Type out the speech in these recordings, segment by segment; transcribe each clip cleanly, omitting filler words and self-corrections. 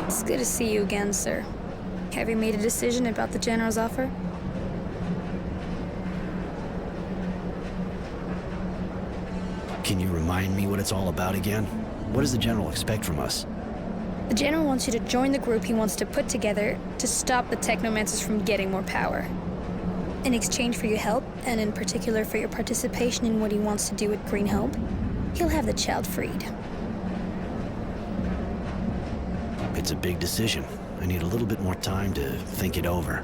It's good to see you again, sir. Have you made a decision about the General's offer? Can you remind me what it's all about again? What does the General expect from us? The General wants you to join the group he wants to put together to stop the Technomancers from getting more power. In exchange for your help, and in particular for your participation in what he wants to do with Green Hope, he'll have the child freed. It's a big decision. I need a little bit more time to think it over.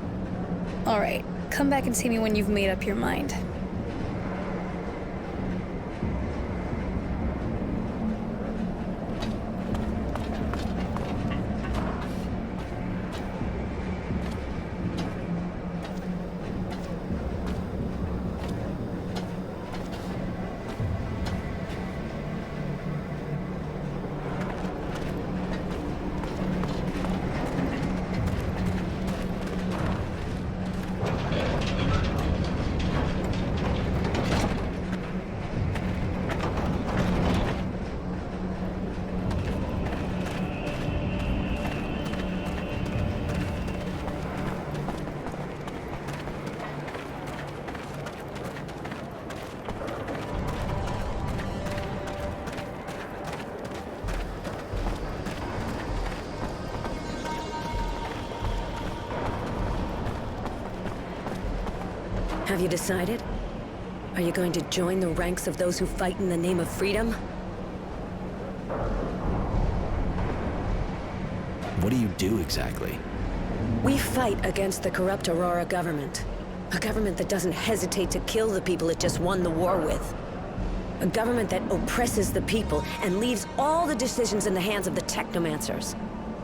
All right, come back and see me when you've made up your mind. Have you decided? Are you going to join the ranks of those who fight in the name of freedom? What do you do exactly? We fight against the corrupt Aurora government. A government that doesn't hesitate to kill the people it just won the war with. A government that oppresses the people and leaves all the decisions in the hands of the Technomancers.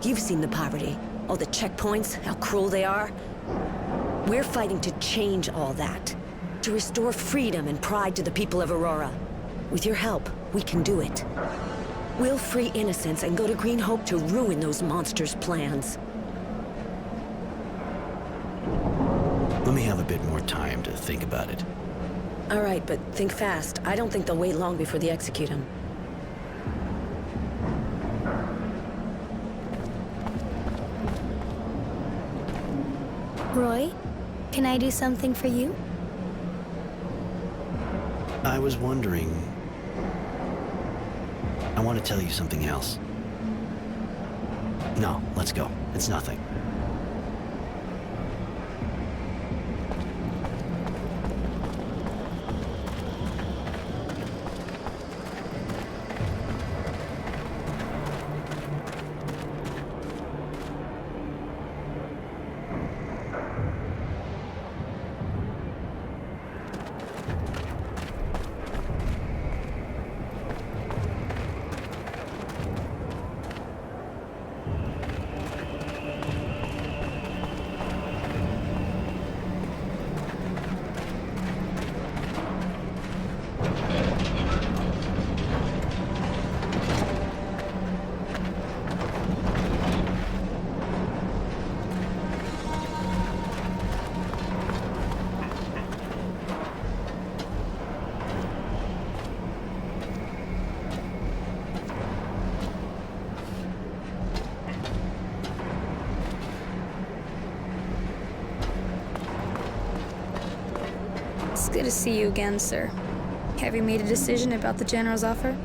You've seen the poverty, all the checkpoints, how cruel they are. We're fighting to change all that. To restore freedom and pride to the people of Aurora. With your help, we can do it. We'll free Innocence and go to Green Hope to ruin those monsters' plans. Let me have a bit more time to think about it. All right, but think fast. I don't think they'll wait long before they execute him. Roy, can I do something for you? I was wondering... I want to tell you something else. No, let's go. It's nothing. It's good to see you again, sir. Have you made a decision about the General's offer?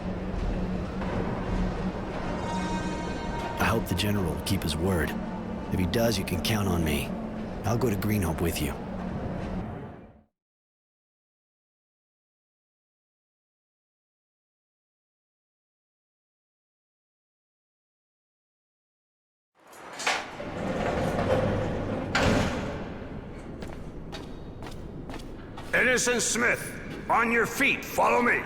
I hope the General will keep his word. If he does, you can count on me. I'll go to Green Hope with you. Innocence Smith, on your feet, follow me.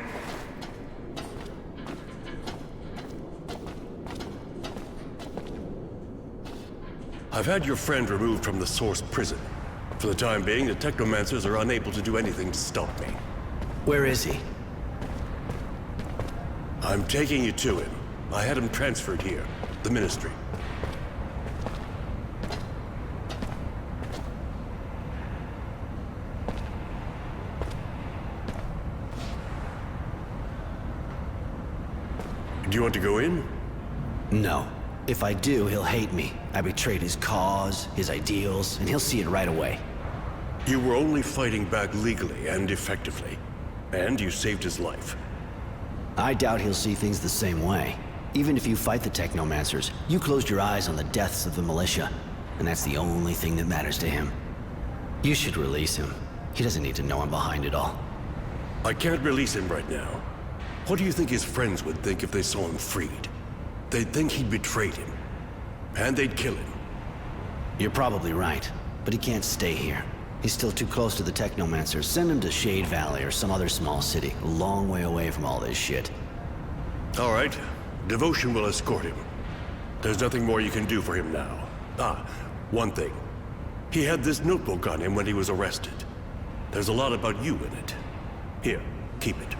I've had your friend removed from the Source prison. For the time being, the Technomancers are unable to do anything to stop me. Where is he? I'm taking you to him. I had him transferred here, the Ministry. Do you want to go in? No. If I do, he'll hate me. I betrayed his cause, his ideals, and he'll see it right away. You were only fighting back legally and effectively. And you saved his life. I doubt he'll see things the same way. Even if you fight the Technomancers, you closed your eyes on the deaths of the militia, and that's the only thing that matters to him. You should release him. He doesn't need to know I'm behind it all. I can't release him right now. What do you think his friends would think if they saw him freed? They'd think he'd betrayed him. And they'd kill him. You're probably right, but he can't stay here. He's still too close to the Technomancers. Send him to Shade Valley or some other small city, a long way away from all this shit. All right. Devotion will escort him. There's nothing more you can do for him now. One thing. He had this notebook on him when he was arrested. There's a lot about you in it. Here, keep it.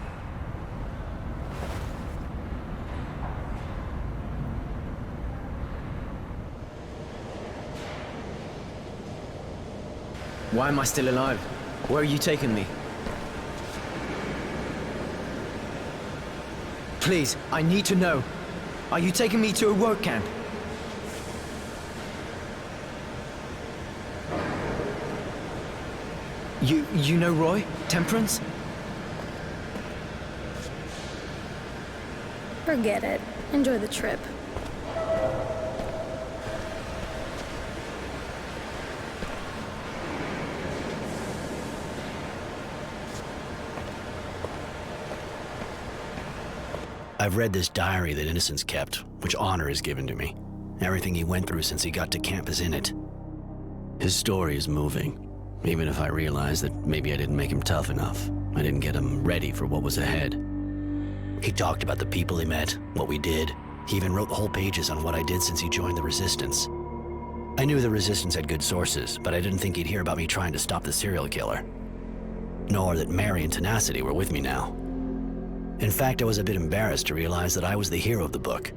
Why am I still alive? Where are you taking me? Please, I need to know. Are you taking me to a work camp? You know Roy? Temperance? Forget it. Enjoy the trip. I've read this diary that Innocence kept, which honor is given to me. Everything he went through since he got to camp is in it. His story is moving, even if I realize that maybe I didn't make him tough enough. I didn't get him ready for what was ahead. He talked about the people he met, what we did. He even wrote whole pages on what I did since he joined the Resistance. I knew the Resistance had good sources, but I didn't think he'd hear about me trying to stop the serial killer. Nor that Mary and Tenacity were with me now. In fact, I was a bit embarrassed to realize that I was the hero of the book.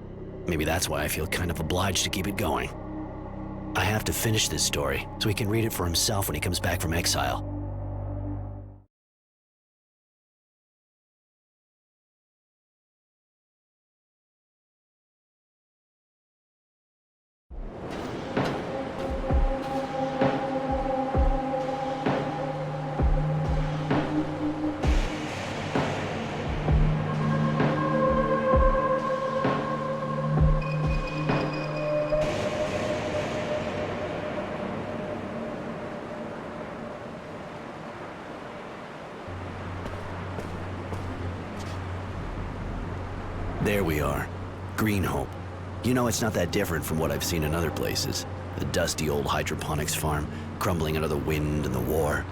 Maybe that's why I feel kind of obliged to keep it going. I have to finish this story, so he can read it for himself when he comes back from exile. There we are. Green Hope. You know, it's not that different from what I've seen in other places. The dusty old hydroponics farm, crumbling under the wind and the war.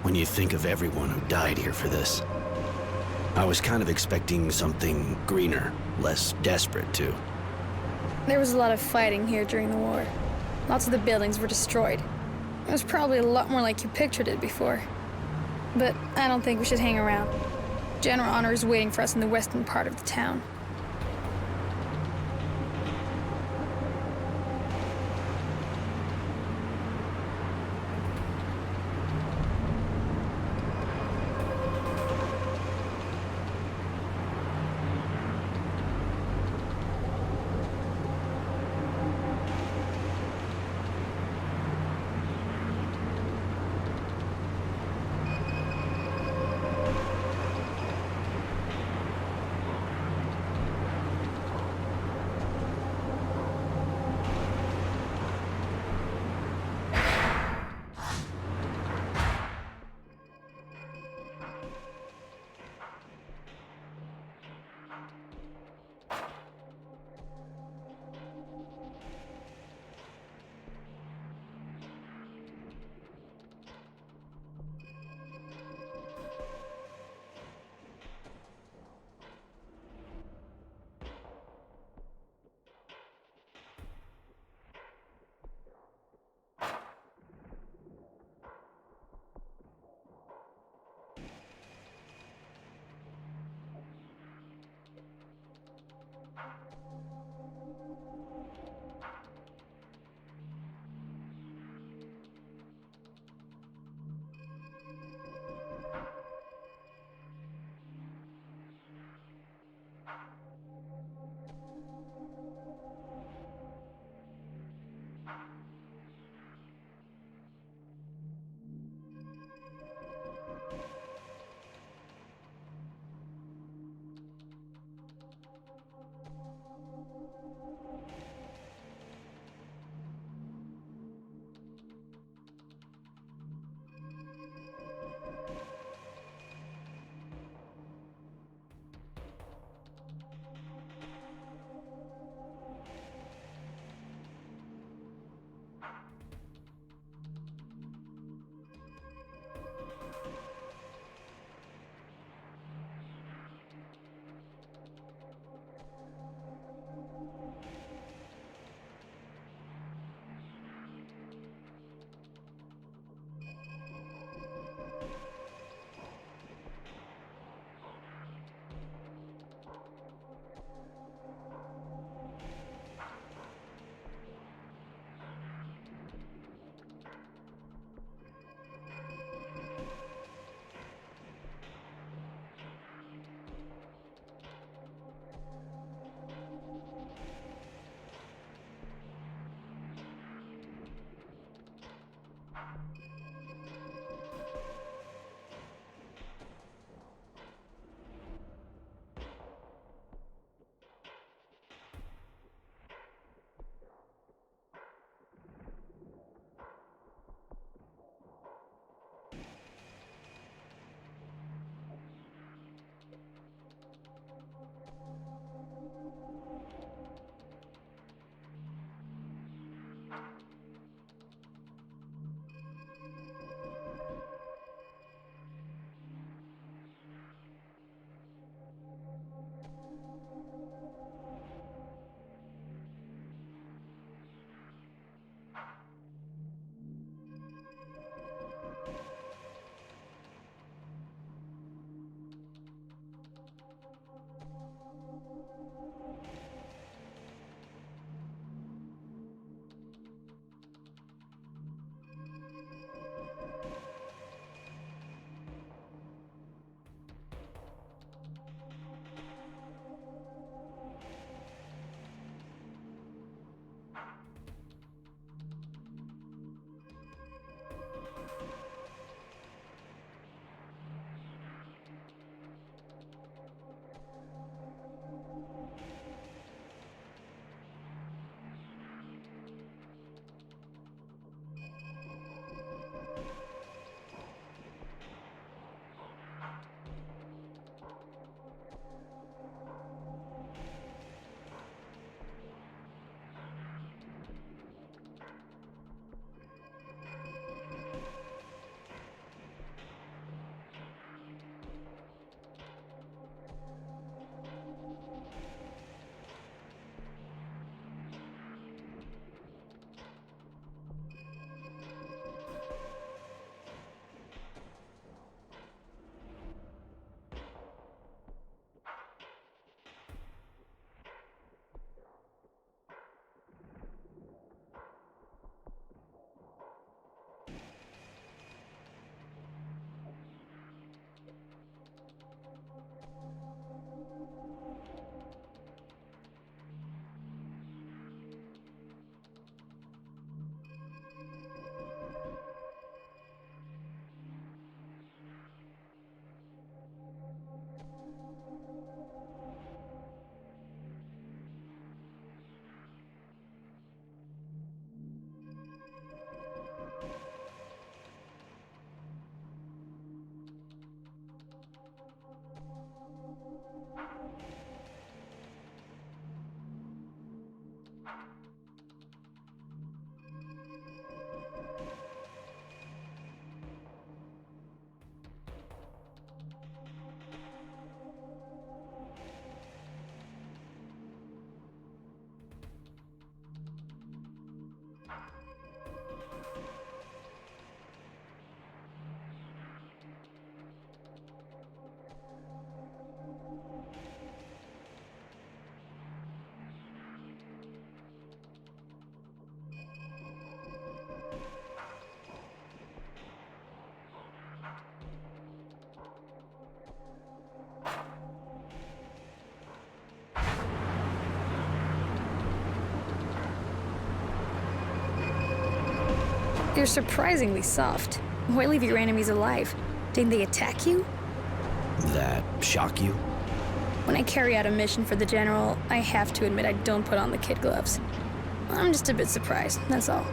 When you think of everyone who died here for this. I was kind of expecting something greener, less desperate, too. There was a lot of fighting here during the war. Lots of the buildings were destroyed. It was probably a lot more like you pictured it before. But I don't think we should hang around. General Honor is waiting for us in the western part of the town. You're surprisingly soft. Why leave your enemies alive? Didn't they attack you? That shock you? When I carry out a mission for the General, I have to admit I don't put on the kid gloves. I'm just a bit surprised, that's all.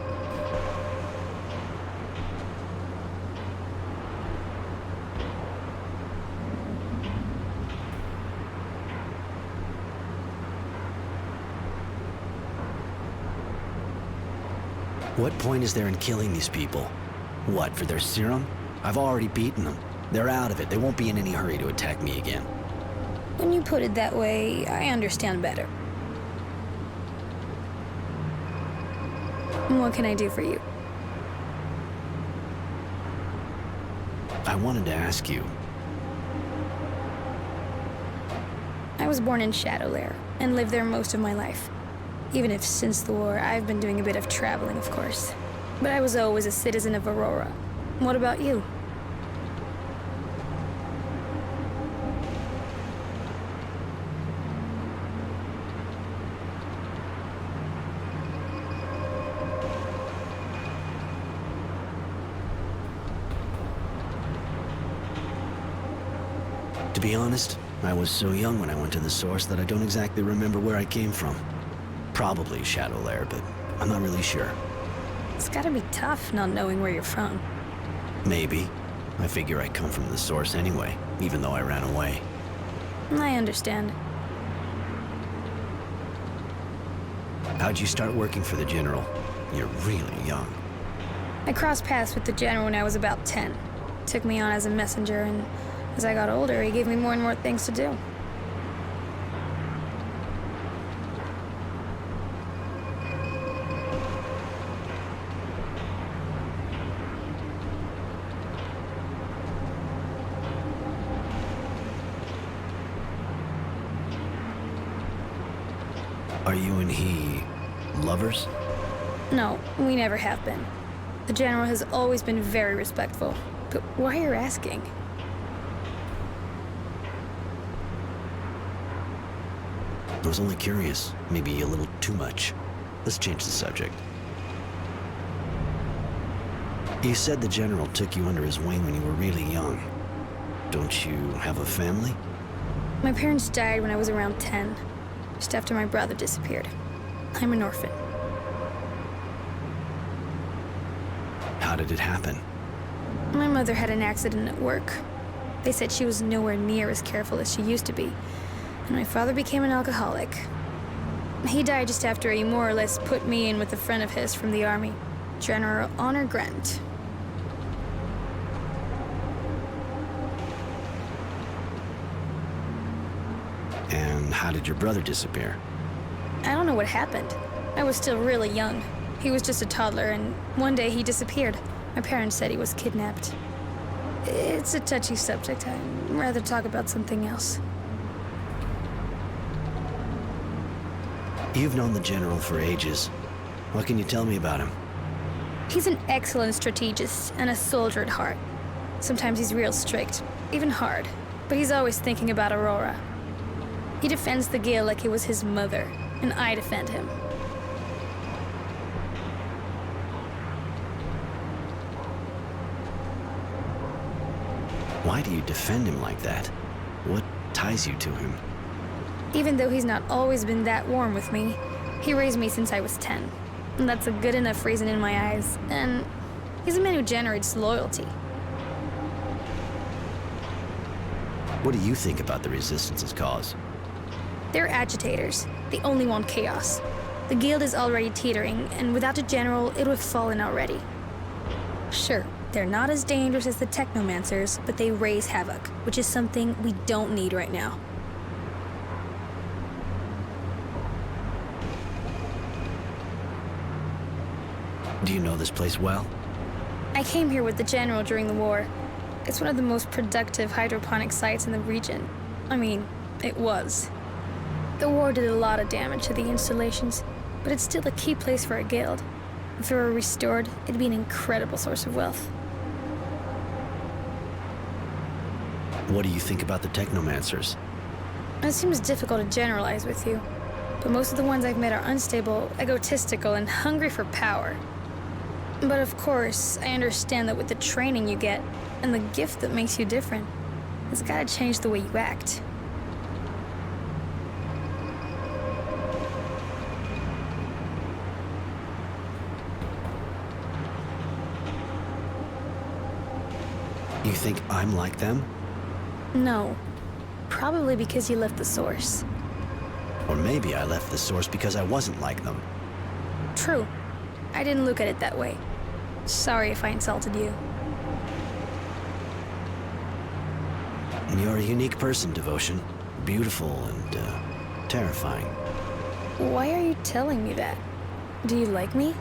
What point is there in killing these people? What, for their serum? I've already beaten them. They're out of it. They won't be in any hurry to attack me again. When you put it that way, I understand better. What can I do for you? I wanted to ask you. I was born in Shadowlair and lived there most of my life. Even if since the war, I've been doing a bit of traveling, of course. But I was always a citizen of Aurora. What about you? To be honest, I was so young when I went to the source that I don't exactly remember where I came from. Probably Shadowlair, but I'm not really sure. It's gotta be tough not knowing where you're from. Maybe. I figure I come from the source anyway, even though I ran away. I understand. How'd you start working for the General? You're really young. I crossed paths with the General when I was about 10. Took me on as a messenger, and as I got older, he gave me more and more things to do. Are you and he lovers? No, we never have been. The General has always been very respectful. But why are you asking? I was only curious, maybe a little too much. Let's change the subject. You said the General took you under his wing when you were really young. Don't you have a family? My parents died when I was around 10, just after my brother disappeared. I'm an orphan. How did it happen? My mother had an accident at work. They said she was nowhere near as careful as she used to be, and my father became an alcoholic. He died just after he more or less put me in with a friend of his from the army, General Honor Grant. And how did your brother disappear? I don't know what happened. I was still really young. He was just a toddler, and one day he disappeared. My parents said he was kidnapped. It's a touchy subject. I'd rather talk about something else. You've known the General for ages. What can you tell me about him? He's an excellent strategist and a soldier at heart. Sometimes he's real strict, even hard, but he's always thinking about Aurora. He defends the Guild like it was his mother, and I defend him. Why do you defend him like that? What ties you to him? Even though he's not always been that warm with me, he raised me since I was 10. And that's a good enough reason in my eyes, and he's a man who generates loyalty. What do you think about the Resistance's cause? They're agitators. They only want chaos. The Guild is already teetering, and without a general, it would have fallen already. Sure, they're not as dangerous as the Technomancers, but they raise havoc, which is something we don't need right now. Do you know this place well? I came here with the General during the war. It's one of the most productive hydroponic sites in the region. I mean, it was. The war did a lot of damage to the installations, but it's still a key place for a guild. If it were restored, it'd be an incredible source of wealth. What do you think about the Technomancers? It seems difficult to generalize with you, but most of the ones I've met are unstable, egotistical, and hungry for power. But of course, I understand that with the training you get, and the gift that makes you different, it's gotta change the way you act. You think I'm like them? No. Probably because you left the source. Or maybe I left the source because I wasn't like them. True. I didn't look at it that way. Sorry if I insulted you. You're a unique person, Devotion. Beautiful and, terrifying. Why are you telling me that? Do you like me?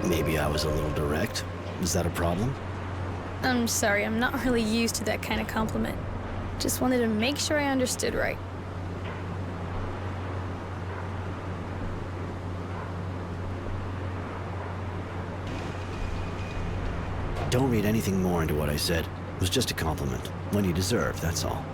Maybe I was a little direct. Is that a problem? I'm sorry, I'm not really used to that kind of compliment. Just wanted to make sure I understood right. Don't read anything more into what I said. It was just a compliment. One you deserve, that's all.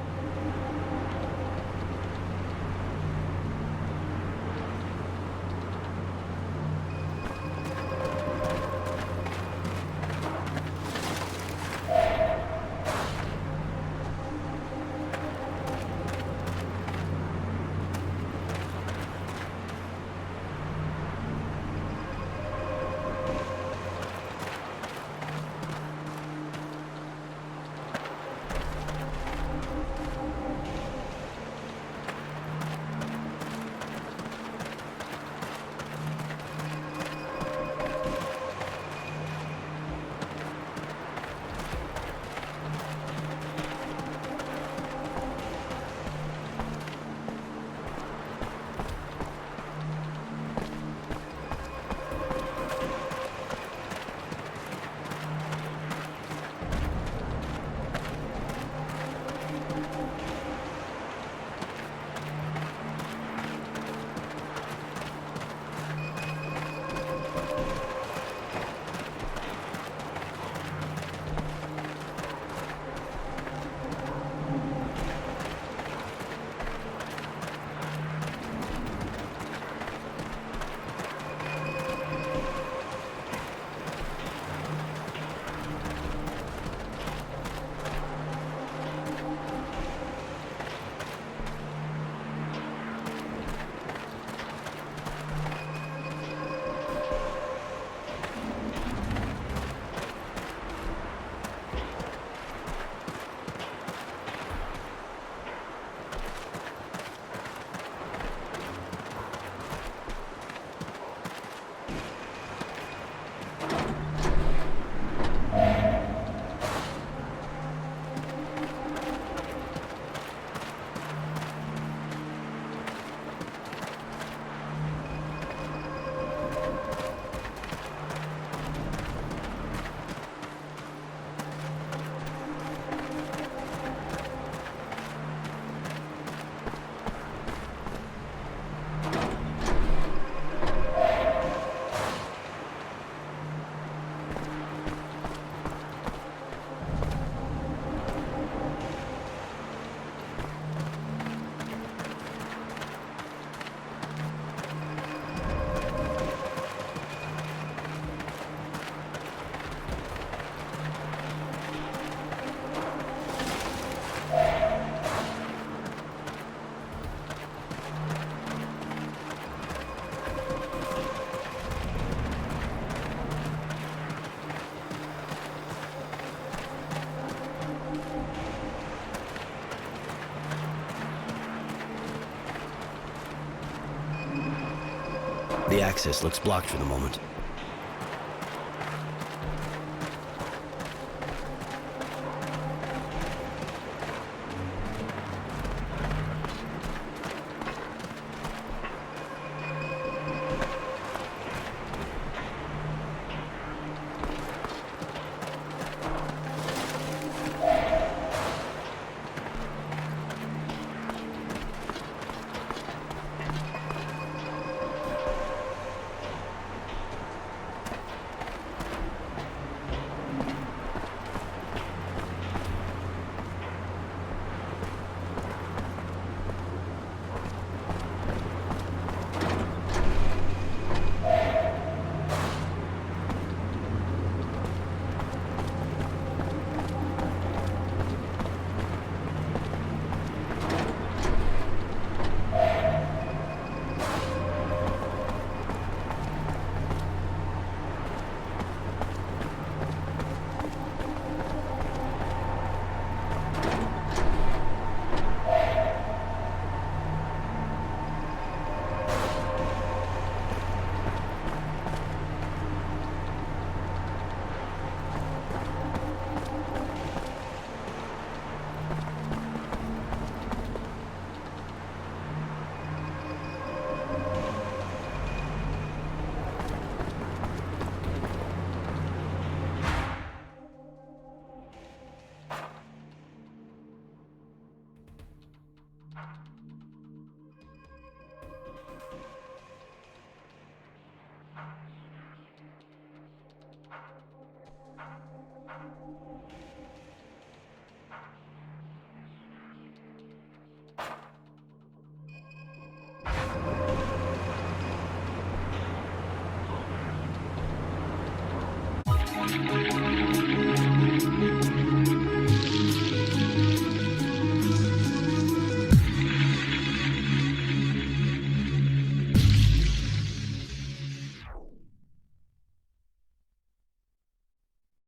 The access looks blocked for the moment. Bye.